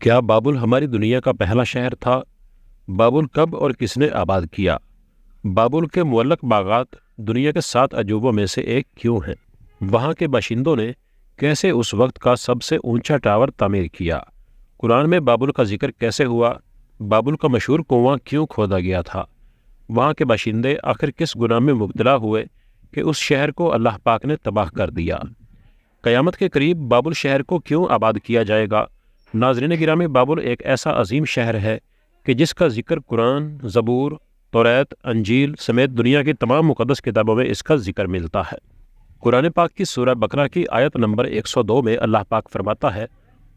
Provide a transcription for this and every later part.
کیا بابل ہماری دنیا کا پہلا شہر تھا؟ بابل کب اور کس نے آباد کیا؟ بابل کے معلق باغات دنیا کے 7 عجوبوں میں سے ایک کیوں ہیں؟ وہاں کے باشندوں نے کیسے اس وقت کا سب سے اونچا ٹاور تعمیر کیا؟ قرآن میں بابل کا ذکر کیسے ہوا؟ بابل کا مشہور کنواں کیوں کھودا گیا تھا؟ وہاں کے باشندے آخر کس گناہ میں مبتلا ہوئے کہ اس شہر کو اللہ پاک نے تباہ کر دیا؟ قیامت کے قریب بابل شہر کو کیوں آباد کیا جائے گا؟ ناظرین گرامی، بابل ایک ایسا عظیم شہر ہے کہ جس کا ذکر قرآن، زبور، توریت، انجیل سمیت دنیا کی تمام مقدس کتابوں میں اس کا ذکر ملتا ہے۔ قرآن پاک کی سورہ بقرہ کی آیت نمبر 102 میں اللہ پاک فرماتا ہے،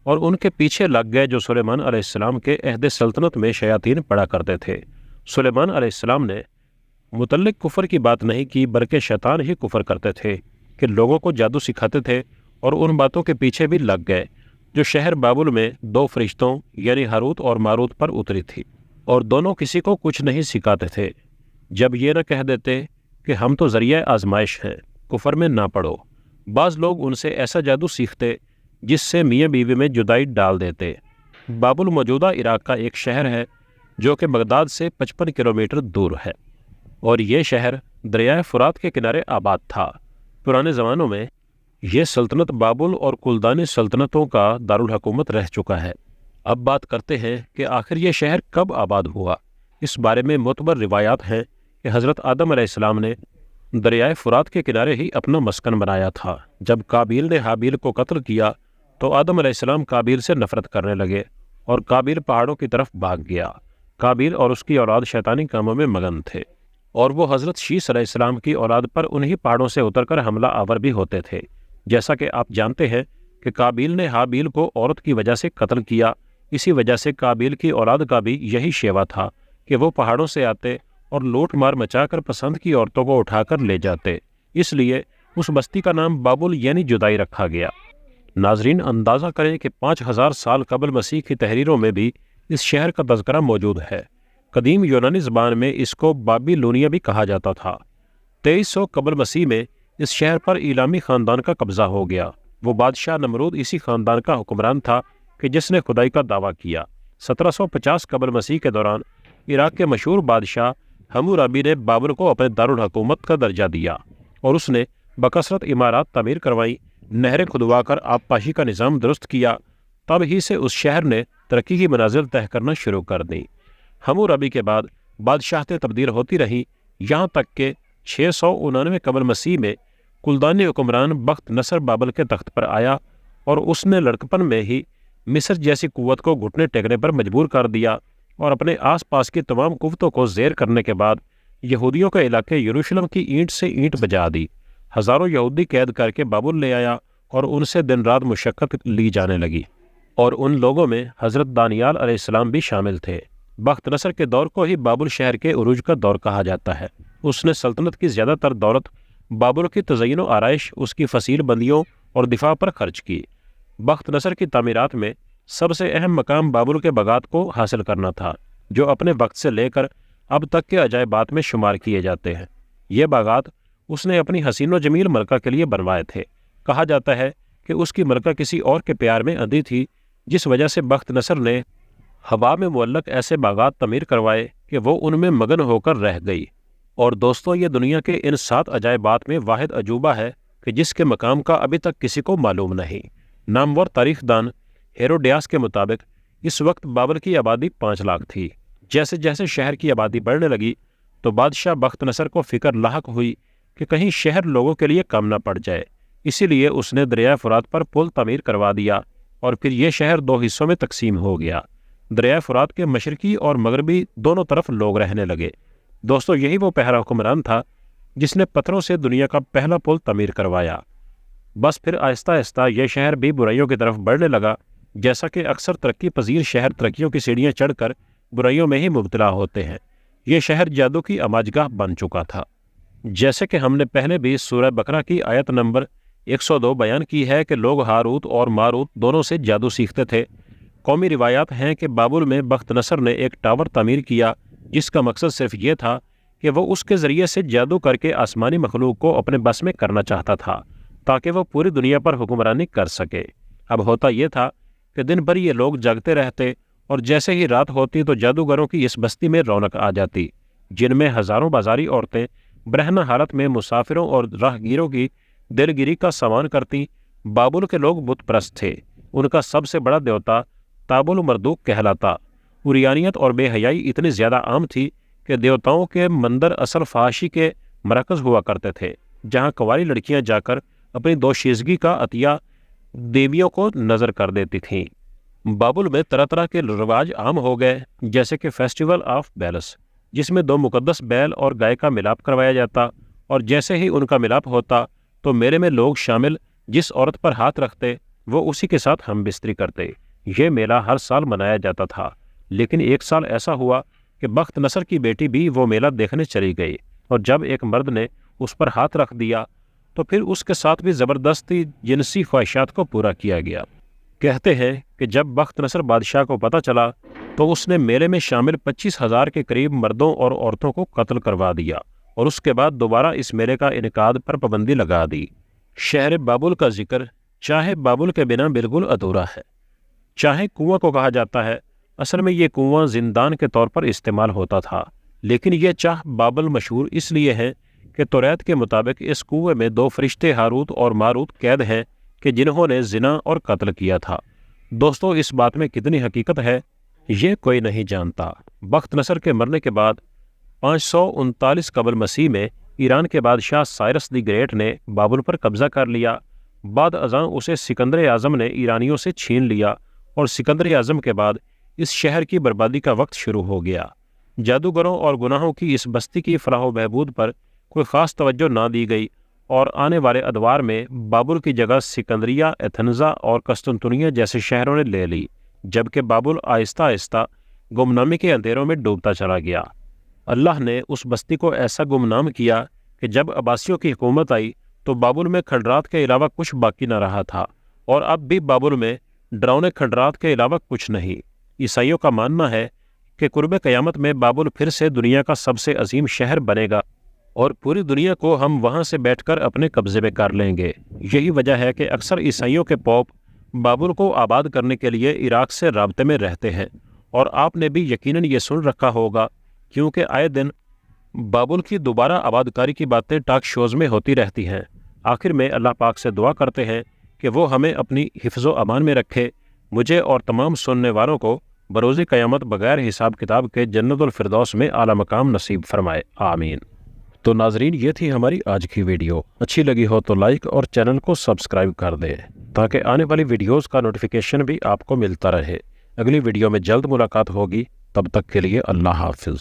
اور ان کے پیچھے لگ گئے جو سلیمان علیہ السلام کے عہد سلطنت میں شیاطین پڑا کرتے تھے۔ سلیمان علیہ السلام نے متعلق کفر کی بات نہیں کی، بلکہ شیطان ہی کفر کرتے تھے کہ لوگوں کو جادو سکھاتے تھے، اور ان باتوں کے پیچھے بھی لگ گئے جو شہر بابل میں 2 فرشتوں یعنی ہاروت اور ماروت پر اتری تھی، اور دونوں کسی کو کچھ نہیں سکھاتے تھے جب یہ نہ کہہ دیتے کہ ہم تو ذریعہ آزمائش ہیں، کفر میں نہ پڑو۔ بعض لوگ ان سے ایسا جادو سیکھتے جس سے میاں بیوی میں جدائی ڈال دیتے۔ بابل موجودہ عراق کا ایک شہر ہے جو کہ بغداد سے 55 کلومیٹر دور ہے، اور یہ شہر دریائے فرات کے کنارے آباد تھا۔ پرانے زمانوں میں یہ سلطنت بابل اور کلدانی سلطنتوں کا دارالحکومت رہ چکا ہے۔ اب بات کرتے ہیں کہ آخر یہ شہر کب آباد ہوا۔ اس بارے میں معتبر روایات ہیں کہ حضرت آدم علیہ السلام نے دریائے فرات کے کنارے ہی اپنا مسکن بنایا تھا۔ جب قابیل نے حابیل کو قتل کیا تو آدم علیہ السلام قابیل سے نفرت کرنے لگے، اور قابیل پہاڑوں کی طرف بھاگ گیا۔ قابیل اور اس کی اولاد شیطانی کاموں میں مگن تھے، اور وہ حضرت شیس علیہ السلام کی اولاد پر انہی پہاڑوں سے اتر کر حملہ آور بھی ہوتے تھے۔ جیسا کہ آپ جانتے ہیں کہ قابیل نے حابیل کو عورت کی وجہ سے قتل کیا، اسی وجہ سے قابیل کی اولاد کا بھی یہی شیوا تھا کہ وہ پہاڑوں سے آتے اور لوٹ مار مچا کر پسند کی عورتوں کو اٹھا کر لے جاتے۔ اس لیے اس بستی کا نام بابل یعنی جدائی رکھا گیا۔ ناظرین، اندازہ کریں کہ 5000 سال قبل مسیح کی تحریروں میں بھی اس شہر کا تذکرہ موجود ہے۔ قدیم یونانی زبان میں اس کو بابیلونیا بھی کہا جاتا تھا۔ 2300 قبل مسیح میں اس شہر پر ایلامی خاندان کا قبضہ ہو گیا۔ وہ بادشاہ نمرود اسی خاندان کا حکمران تھا کہ جس نے خدائی کا دعویٰ کیا۔ 1750 قبل مسیح کے دوران عراق کے مشہور بادشاہ حمورابی نے بابل کو اپنے دارالحکومت کا درجہ دیا، اور اس نے بکثرت عمارات تعمیر کروائیں، نہریں کھدوا کر آبپاشی کا نظام درست کیا۔ تب ہی سے اس شہر نے ترقی کی منازل طے کرنا شروع کر دیں۔ حمورابی کے بعد بادشاہتیں تبدیل ہوتی رہیں، یہاں تک کہ 699 قبل مسیح میں کلدانی حکمران بخت نصر بابل کے تخت پر آیا، اور اس نے لڑکپن میں ہی مصر جیسی قوت کو گھٹنے ٹیکنے پر مجبور کر دیا، اور اپنے آس پاس کی تمام قوتوں کو زیر کرنے کے بعد یہودیوں کے علاقے یروشلم کی اینٹ سے اینٹ بجا دی۔ ہزاروں یہودی قید کر کے بابل لے آیا، اور ان سے دن رات مشقت لی جانے لگی، اور ان لوگوں میں حضرت دانیال علیہ السلام بھی شامل تھے۔ بخت نصر کے دور کو ہی بابل شہر کے عروج کا دور کہا جاتا ہے۔ اس نے سلطنت کی زیادہ تر دولت بابل کی تزئین و آرائش، اس کی فصیل بندیوں اور دفاع پر خرچ کی۔ بخت نصر کی تعمیرات میں سب سے اہم مقام بابل کے باغات کو حاصل کرنا تھا، جو اپنے وقت سے لے کر اب تک کے عجائبات میں شمار کیے جاتے ہیں۔ یہ باغات اس نے اپنی حسین و جمیل ملکہ کے لیے بنوائے تھے۔ کہا جاتا ہے کہ اس کی ملکہ کسی اور کے پیار میں اندھی تھی، جس وجہ سے بخت نصر نے ہوا میں معلق ایسے باغات تعمیر کروائے کہ وہ ان میں مگن ہو کر رہ گئی۔ اور دوستو، یہ دنیا کے ان 7 عجائبات میں واحد عجوبہ ہے کہ جس کے مقام کا ابھی تک کسی کو معلوم نہیں۔ نامور تاریخ دان ہیروڈیاس کے مطابق اس وقت بابل کی آبادی 5 لاکھ تھی۔ جیسے جیسے شہر کی آبادی بڑھنے لگی تو بادشاہ بخت نصر کو فکر لاحق ہوئی کہ کہیں شہر لوگوں کے لیے کم نہ پڑ جائے، اسی لیے اس نے دریائے فرات پر پل تعمیر کروا دیا، اور پھر یہ شہر 2 حصوں میں تقسیم ہو گیا۔ دریائے فرات کے مشرقی اور مغربی دونوں طرف لوگ رہنے لگے۔ دوستو، یہی وہ پہلا حکمران تھا جس نے پتھروں سے دنیا کا پہلا پل تعمیر کروایا۔ بس پھر آہستہ آہستہ یہ شہر بھی برائیوں کی طرف بڑھنے لگا، جیسا کہ اکثر ترقی پذیر شہر ترقیوں کی سیڑھیاں چڑھ کر برائیوں میں ہی مبتلا ہوتے ہیں۔ یہ شہر جادو کی آماجگاہ بن چکا تھا۔ جیسے کہ ہم نے پہلے بھی سورہ بقرہ کی آیت نمبر 102 بیان کی ہے کہ لوگ ہاروت اور ماروت دونوں سے جادو سیکھتے تھے۔ قومی روایات ہیں کہ بابل میں بخت نصر نے ایک ٹاور تعمیر کیا، جس کا مقصد صرف یہ تھا کہ وہ اس کے ذریعے سے جادو کر کے آسمانی مخلوق کو اپنے بس میں کرنا چاہتا تھا، تاکہ وہ پوری دنیا پر حکمرانی کر سکے۔ اب ہوتا یہ تھا کہ دن بھر یہ لوگ جاگتے رہتے اور جیسے ہی رات ہوتی تو جادوگروں کی اس بستی میں رونق آ جاتی، جن میں ہزاروں بازاری عورتیں برہنہ حالت میں مسافروں اور راہگیروں کی دلگیری کا سامان کرتی۔ بابل کے لوگ بت پرست تھے۔ ان کا سب سے بڑا دیوتا تابل مردوک کہلاتا۔ اوریانیت اور بے حیائی اتنی زیادہ عام تھی کہ دیوتاؤں کے مندر اصل فحاشی کے مرکز ہوا کرتے تھے، جہاں کنواری لڑکیاں جا کر اپنی دوشیزگی کا عطیہ دیویوں کو نظر کر دیتی تھیں۔ بابل میں طرح طرح کے رواج عام ہو گئے، جیسے کہ فیسٹیول آف بیلس، جس میں 2 مقدس بیل اور گائے کا ملاپ کروایا جاتا، اور جیسے ہی ان کا ملاپ ہوتا تو میلے میں لوگ شامل جس عورت پر ہاتھ رکھتے وہ اسی کے ساتھ ہم بستری کرتے۔ یہ میلہ ہر سال منایا جاتا تھا، لیکن ایک سال ایسا ہوا کہ بخت نصر کی بیٹی بھی وہ میلہ دیکھنے چلی گئی، اور جب ایک مرد نے اس پر ہاتھ رکھ دیا تو پھر اس کے ساتھ بھی زبردستی جنسی خواہشات کو پورا کیا گیا۔ کہتے ہیں کہ جب بخت نصر بادشاہ کو پتہ چلا تو اس نے میلے میں شامل 25,000 کے قریب مردوں اور عورتوں کو قتل کروا دیا، اور اس کے بعد دوبارہ اس میلے کا انعقاد پر پابندی لگا دی۔ شہر بابل کا ذکر چاہے بابل کے بنا بالکل ادھورا ہے۔ چاہے کنواں کو کہا جاتا ہے، اصل میں یہ کنواں زندان کے طور پر استعمال ہوتا تھا، لیکن یہ چاہ بابل مشہور اس لیے ہے کہ توریت کے مطابق اس کنویں میں 2 فرشتے ہاروت اور ماروت قید ہیں کہ جنہوں نے زنا اور قتل کیا تھا۔ دوستو، اس بات میں کتنی حقیقت ہے یہ کوئی نہیں جانتا۔ بخت نصر کے مرنے کے بعد 539 قبل مسیح میں ایران کے بادشاہ سائرس دی گریٹ نے بابل پر قبضہ کر لیا۔ بعد ازاں اسے سکندر اعظم نے ایرانیوں سے چھین لیا، اور سکندر اعظم کے بعد اس شہر کی بربادی کا وقت شروع ہو گیا۔ جادوگروں اور گناہوں کی اس بستی کی فلاح و بہبود پر کوئی خاص توجہ نہ دی گئی، اور آنے والے ادوار میں بابل کی جگہ سکندریہ، ایتھنزا اور قسطنطنیہ جیسے شہروں نے لے لی، جبکہ بابل آہستہ آہستہ گمنامی کے اندھیروں میں ڈوبتا چلا گیا۔ اللہ نے اس بستی کو ایسا گمنام کیا کہ جب عباسیوں کی حکومت آئی تو بابل میں کھنڈرات کے علاوہ کچھ باقی نہ رہا تھا، اور اب بھی بابل میں ڈراؤنے کھنڈرات کے علاوہ کچھ نہیں۔ عیسائیوں کا ماننا ہے کہ قرب قیامت میں بابل پھر سے دنیا کا سب سے عظیم شہر بنے گا، اور پوری دنیا کو ہم وہاں سے بیٹھ کر اپنے قبضے میں کر لیں گے۔ یہی وجہ ہے کہ اکثر عیسائیوں کے پوپ بابل کو آباد کرنے کے لیے عراق سے رابطے میں رہتے ہیں، اور آپ نے بھی یقیناً یہ سن رکھا ہوگا، کیونکہ آئے دن بابل کی دوبارہ آباد کاری کی باتیں ٹاک شوز میں ہوتی رہتی ہیں۔ آخر میں اللہ پاک سے دعا کرتے ہیں کہ وہ ہمیں اپنی حفظ و امان میں رکھے، مجھے اور تمام سننے والوں کو بروز قیامت بغیر حساب کتاب کے جنت الفردوس میں اعلیٰ مقام نصیب فرمائے، آمین۔ تو ناظرین، یہ تھی ہماری آج کی ویڈیو۔ اچھی لگی ہو تو لائک اور چینل کو سبسکرائب کر دیں تاکہ آنے والی ویڈیوز کا نوٹیفیکیشن بھی آپ کو ملتا رہے۔ اگلی ویڈیو میں جلد ملاقات ہوگی، تب تک کے لیے اللہ حافظ۔